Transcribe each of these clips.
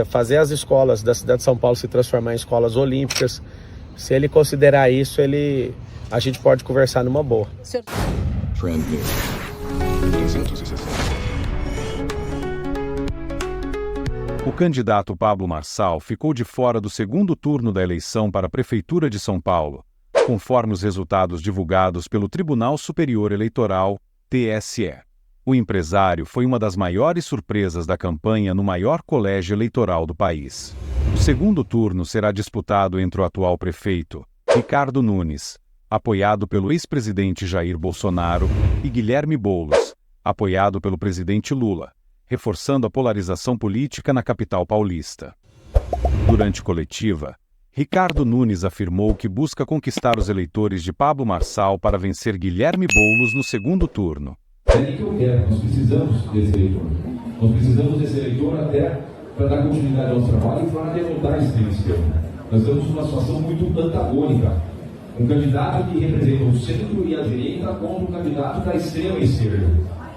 Fazer as escolas da cidade de São Paulo se transformar em escolas olímpicas, se ele considerar isso, a gente pode conversar numa boa. Trend News 360. O candidato Pablo Marçal ficou de fora do segundo turno da eleição para a Prefeitura de São Paulo, conforme os resultados divulgados pelo Tribunal Superior Eleitoral, TSE. O empresário foi uma das maiores surpresas da campanha no maior colégio eleitoral do país. O segundo turno será disputado entre o atual prefeito, Ricardo Nunes, apoiado pelo ex-presidente Jair Bolsonaro, e Guilherme Boulos, apoiado pelo presidente Lula, reforçando a polarização política na capital paulista. Durante coletiva, Ricardo Nunes afirmou que busca conquistar os eleitores de Pablo Marçal para vencer Guilherme Boulos no segundo turno. É isso que eu quero, nós precisamos desse eleitor. Nós precisamos desse eleitor até para dar continuidade ao nosso trabalho e para derrotar a extrema-esquerda. Nós estamos numa situação muito antagônica. Um candidato que representa o centro e a direita contra um candidato da extrema-esquerda.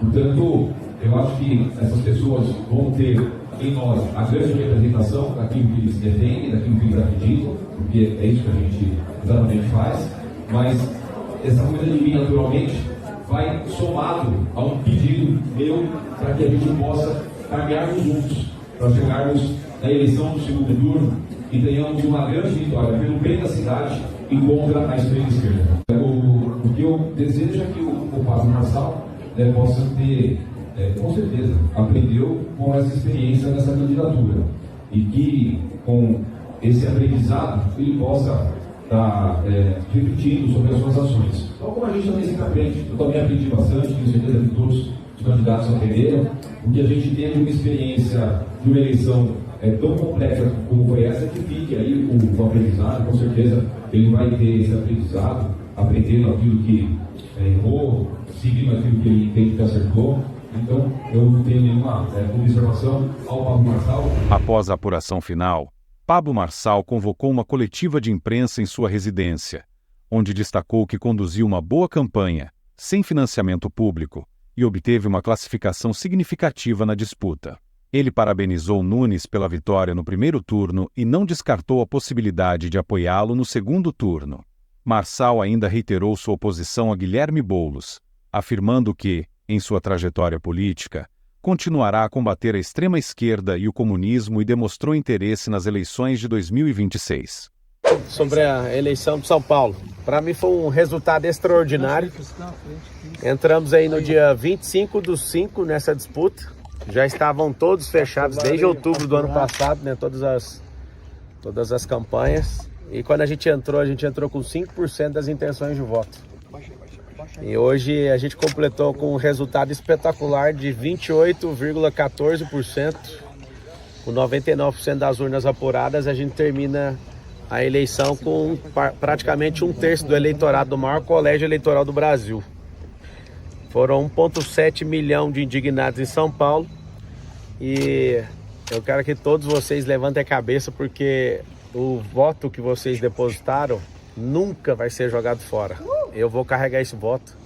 Portanto, eu acho que essas pessoas vão ter em nós a grande representação daquilo que eles defendem, daquilo que eles acreditam, porque é isso que a gente exatamente faz, mas essa coisa de mim, naturalmente, vai somado a um pedido meu para que a gente possa caminharmos juntos, para chegarmos na eleição do segundo turno e tenhamos uma grande vitória pelo bem da cidade e contra a extrema-esquerda. O que eu desejo é que o Pablo Marçal possa ter, com certeza, aprendeu com essa experiência dessa candidatura e que com esse aprendizado ele possa estar refletindo sobre as suas ações. Então, como a gente também sempre aprende, eu também aprendi bastante, tenho certeza que todos os candidatos aprenderam, porque a gente teve uma experiência de uma eleição tão complexa como foi essa, que fique aí o aprendizado, com certeza ele vai ter esse aprendizado, aprendendo aquilo que errou, seguindo aquilo que ele entende que acertou. Então, eu não tenho nenhuma observação ao Pablo Marçal. Após a apuração final, Pablo Marçal convocou uma coletiva de imprensa em sua residência, onde destacou que conduziu uma boa campanha, sem financiamento público, e obteve uma classificação significativa na disputa. Ele parabenizou Nunes pela vitória no primeiro turno e não descartou a possibilidade de apoiá-lo no segundo turno. Marçal ainda reiterou sua oposição a Guilherme Boulos, afirmando que, em sua trajetória política, continuará a combater a extrema-esquerda e o comunismo e demonstrou interesse nas eleições de 2026. Sobre a eleição de São Paulo, para mim foi um resultado extraordinário. Entramos aí no dia 25/5 nessa disputa. Já estavam todos fechados desde outubro do ano passado, né? Todas as campanhas. E quando a gente entrou com 5% das intenções de voto. E hoje a gente completou com um resultado espetacular de 28,14%. Com 99% das urnas apuradas, a gente termina a eleição com praticamente 1/3 do eleitorado do maior colégio eleitoral do Brasil. Foram 1,7 milhão de indignados em São Paulo. E eu quero que todos vocês levantem a cabeça, porque o voto que vocês depositaram nunca vai ser jogado fora. Eu vou carregar esse voto.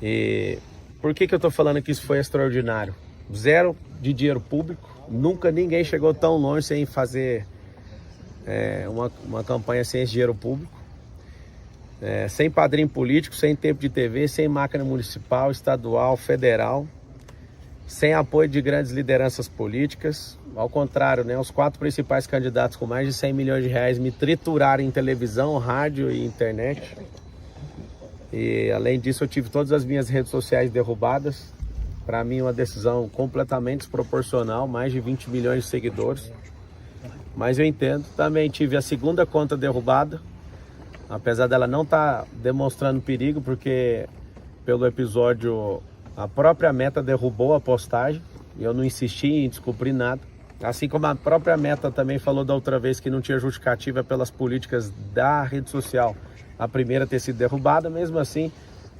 E por que eu estou falando que isso foi extraordinário? Zero de dinheiro público. Nunca ninguém chegou tão longe sem fazer uma campanha sem esse dinheiro público. Sem padrinho político, sem tempo de TV, sem máquina municipal, estadual, federal. Sem apoio de grandes lideranças políticas. Ao contrário, né, os 4 principais candidatos com mais de 100 milhões de reais me trituraram em televisão, rádio e internet. E além disso, eu tive todas as minhas redes sociais derrubadas. Para mim, uma decisão completamente desproporcional, mais de 20 milhões de seguidores. Mas eu entendo. Também tive a segunda conta derrubada, apesar dela não estar demonstrando perigo, porque pelo episódio a própria Meta derrubou a postagem e eu não insisti em descobrir nada. Assim como a própria Meta também falou da outra vez que não tinha justificativa pelas políticas da rede social, a primeira ter sido derrubada. Mesmo assim,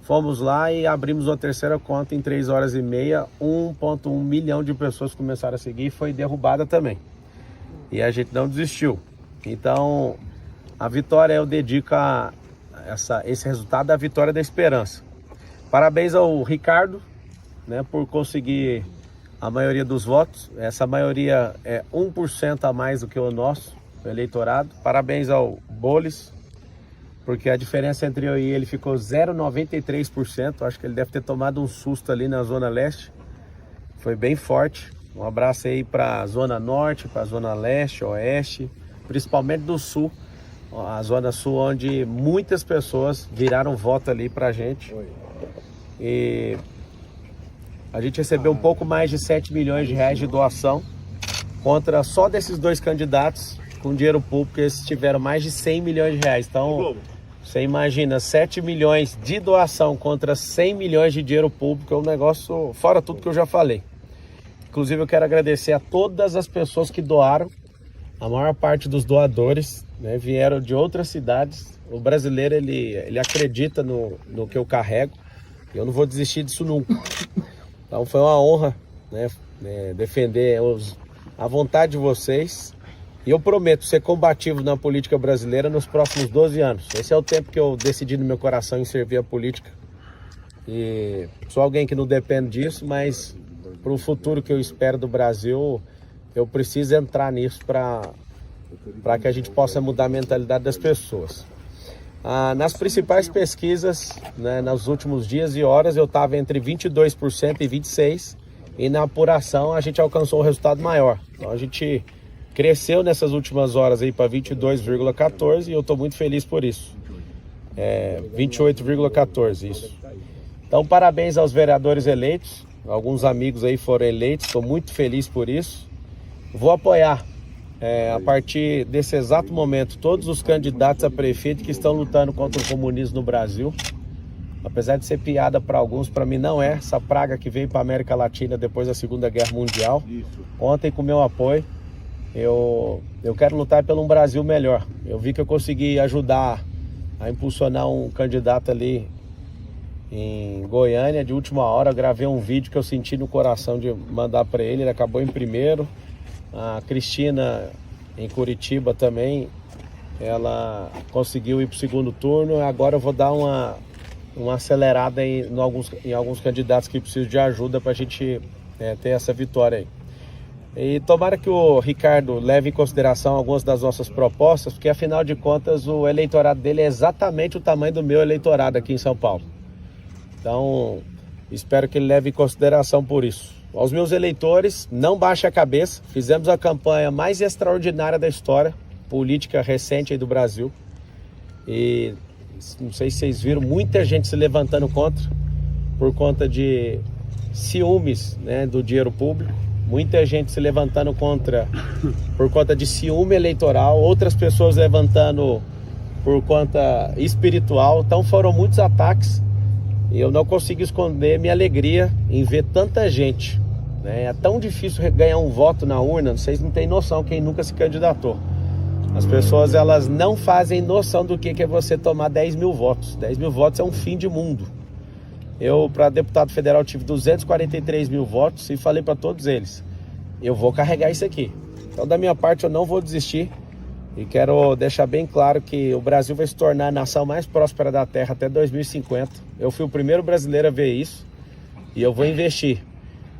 fomos lá e abrimos uma terceira conta em 3 horas e meia, 1,1 milhão de pessoas começaram a seguir e foi derrubada também. E a gente não desistiu. Então, a vitória eu dedico a esse resultado, a vitória da esperança. Parabéns ao Ricardo, né, por conseguir a maioria dos votos. Essa maioria é 1% a mais do que o nosso eleitorado. Parabéns ao Boles, porque a diferença entre eu e ele ficou 0,93%. Acho que ele deve ter tomado um susto ali na Zona Leste. Foi bem forte. Um abraço aí para a Zona Norte, para a Zona Leste, Oeste, principalmente do Sul. A Zona Sul, onde muitas pessoas viraram voto ali pra gente. E a gente recebeu um pouco mais de 7 milhões de reais de doação, contra só desses dois candidatos com dinheiro público, eles tiveram mais de 100 milhões de reais. Então, você imagina, 7 milhões de doação contra 100 milhões de dinheiro público, é um negócio fora tudo que eu já falei. Inclusive, eu quero agradecer a todas as pessoas que doaram. A maior parte dos doadores, né, vieram de outras cidades. O brasileiro, ele acredita no que eu carrego. Eu não vou desistir disso nunca. Então foi uma honra, né, defender a vontade de vocês. E eu prometo ser combativo na política brasileira nos próximos 12 anos. Esse é o tempo que eu decidi no meu coração em servir a política. E sou alguém que não depende disso, mas para o futuro que eu espero do Brasil, eu preciso entrar nisso para que a gente possa mudar a mentalidade das pessoas. Nas principais pesquisas, né, nos últimos dias e horas, eu estava entre 22% e 26%, e na apuração a gente alcançou um resultado maior. Então a gente cresceu nessas últimas horas aí para 22,14% e eu estou muito feliz por isso. 28,14% isso. Então parabéns aos vereadores eleitos, alguns amigos aí foram eleitos, estou muito feliz por isso. Vou apoiar, a partir desse exato momento, todos os candidatos a prefeito que estão lutando contra o comunismo no Brasil. Apesar de ser piada para alguns, para mim não é. Essa praga que veio para a América Latina depois da Segunda Guerra Mundial. Contem com o meu apoio. Eu quero lutar pelo um Brasil melhor. Eu vi que eu consegui ajudar a impulsionar um candidato ali em Goiânia de última hora. Eu gravei um vídeo que eu senti no coração de mandar para ele. Ele acabou em primeiro. A Cristina, em Curitiba também, ela conseguiu ir para o segundo turno. Agora eu vou dar uma acelerada em alguns candidatos que precisam de ajuda para a gente ter essa vitória aí. E tomara que o Ricardo leve em consideração algumas das nossas propostas, porque afinal de contas o eleitorado dele é exatamente o tamanho do meu eleitorado aqui em São Paulo. Então, espero que ele leve em consideração por isso. Aos meus eleitores, não baixe a cabeça. Fizemos a campanha mais extraordinária da história política recente aí do Brasil. E não sei se vocês viram, muita gente se levantando por conta de ciúmes, né, do dinheiro público. Muita gente se levantando por conta de ciúme eleitoral. Outras pessoas levantando por conta espiritual. Então foram muitos ataques. E eu não consigo esconder minha alegria em ver tanta gente, né? É tão difícil ganhar um voto na urna, vocês não têm noção, quem nunca se candidatou. As pessoas, elas não fazem noção do que é você tomar 10 mil votos. 10 mil votos é um fim de mundo. Eu, para deputado federal, tive 243 mil votos e falei para todos eles, eu vou carregar isso aqui. Então, da minha parte, eu não vou desistir. E quero deixar bem claro que o Brasil vai se tornar a nação mais próspera da Terra até 2050. Eu fui o primeiro brasileiro a ver isso e eu vou investir.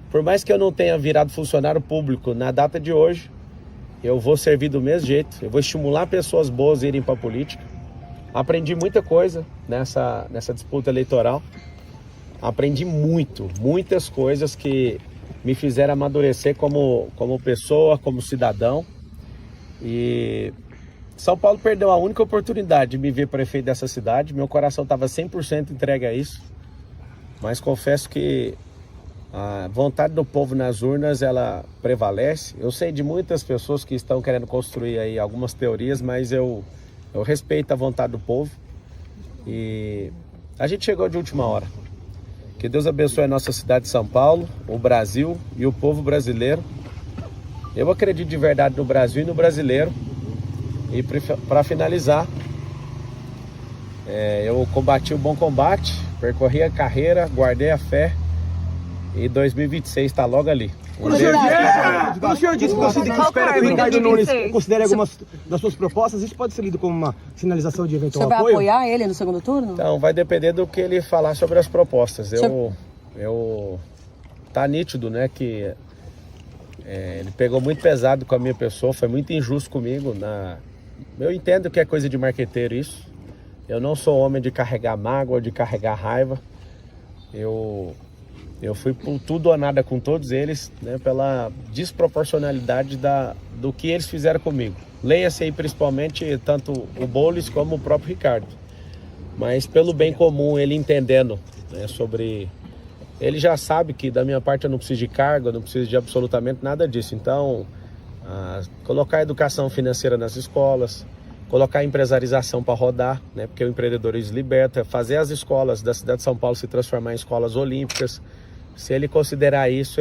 Por mais que eu não tenha virado funcionário público na data de hoje, eu vou servir do mesmo jeito. Eu vou estimular pessoas boas a irem para a política. Aprendi muita coisa nessa disputa eleitoral. Aprendi muitas coisas que me fizeram amadurecer como pessoa, como cidadão. E São Paulo perdeu a única oportunidade de me ver prefeito dessa cidade. Meu coração estava 100% entregue a isso. Mas confesso que a vontade do povo nas urnas, ela prevalece. Eu sei de muitas pessoas que estão querendo construir aí algumas teorias, mas eu respeito a vontade do povo. E a gente chegou de última hora. Que Deus abençoe a nossa cidade de São Paulo, o Brasil e o povo brasileiro. Eu acredito de verdade no Brasil e no brasileiro. E para finalizar, eu combati o bom combate, percorri a carreira, guardei a fé e 2026 está logo ali. Quando o senhor disse que você espera que o Ricardo Nunes considere algumas das suas propostas, isso pode ser lido como uma sinalização de eventual apoio? Você vai apoiar ele no segundo turno? Então, vai depender do que ele falar sobre as propostas. Tá nítido, né, que Ele pegou muito pesado com a minha pessoa, foi muito injusto comigo. Eu entendo que é coisa de marqueteiro isso. Eu não sou homem de carregar mágoa, de carregar raiva. Eu fui por tudo ou nada com todos eles, né, pela desproporcionalidade do que eles fizeram comigo. Leia-se aí principalmente tanto o Boulos como o próprio Ricardo. Mas pelo bem comum, ele entendendo, né, sobre... Ele já sabe que da minha parte eu não preciso de cargo, eu não preciso de absolutamente nada disso. Então, colocar a educação financeira nas escolas, colocar a empresarização para rodar, né, porque o empreendedorismo liberta, fazer as escolas da cidade de São Paulo se transformar em escolas olímpicas. Se ele considerar isso,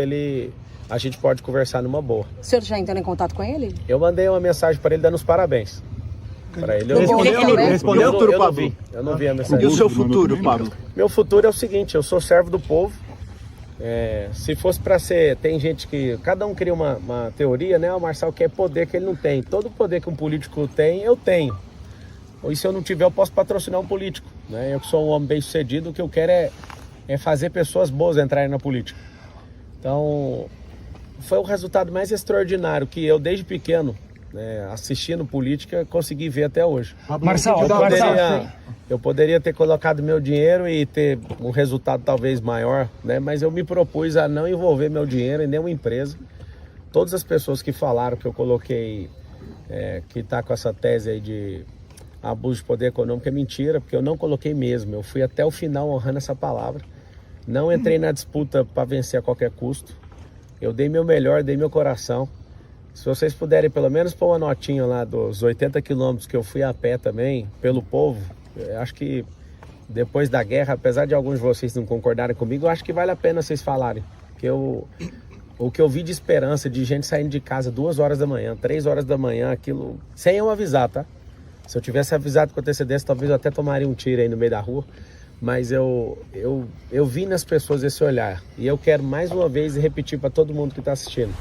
a gente pode conversar numa boa. O senhor já entrou em contato com ele? Eu mandei uma mensagem para ele dando os parabéns. Para ele, Respondeu tudo, Pablo? Eu não vi a mensagem. E o seu futuro, Pablo? Meu futuro é o seguinte, eu sou servo do povo. Se fosse para ser, tem gente que, cada um cria uma teoria, né? O Marçal quer poder que ele não tem. Todo poder que um político tem, eu tenho. E se eu não tiver, eu posso patrocinar um político, né? Eu que sou um homem bem sucedido, o que eu quero é fazer pessoas boas entrarem na política. Então, foi o resultado mais extraordinário que eu, desde pequeno, né, assistindo política, consegui ver até hoje. Marçal, Eu poderia ter colocado meu dinheiro e ter um resultado talvez maior, né? Mas eu me propus a não envolver meu dinheiro em nenhuma empresa. Todas as pessoas que falaram que eu coloquei, que está com essa tese aí de abuso de poder econômico, é mentira, porque eu não coloquei mesmo. Eu fui até o final honrando essa palavra. Não entrei na disputa para vencer a qualquer custo. Eu dei meu melhor, dei meu coração. Se vocês puderem pelo menos pôr uma notinha lá dos 80 quilômetros que eu fui a pé também, pelo povo, eu acho que depois da guerra, apesar de alguns de vocês não concordarem comigo, eu acho que vale a pena vocês falarem. Porque o que eu vi de esperança, de gente saindo de casa 2 horas da manhã, 3 horas da manhã, aquilo, sem eu avisar, tá? Se eu tivesse avisado com antecedência, talvez eu até tomaria um tiro aí no meio da rua. Mas eu vi nas pessoas esse olhar. E eu quero mais uma vez repetir para todo mundo que está assistindo.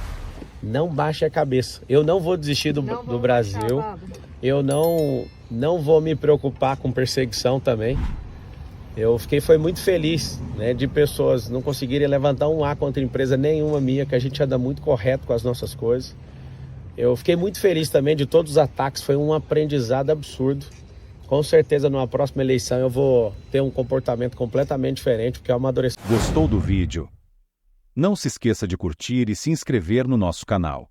Não baixe a cabeça. Eu não vou desistir do Brasil. Eu não vou me preocupar com perseguição também. Foi muito feliz, né, de pessoas não conseguirem levantar um A contra empresa nenhuma minha, que a gente anda muito correto com as nossas coisas. Eu fiquei muito feliz também de todos os ataques. Foi um aprendizado absurdo. Com certeza, numa próxima eleição, eu vou ter um comportamento completamente diferente, porque é uma amadurecimento. Gostou do vídeo? Não se esqueça de curtir e se inscrever no nosso canal.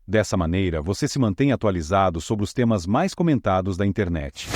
Dessa maneira, você se mantém atualizado sobre os temas mais comentados da internet.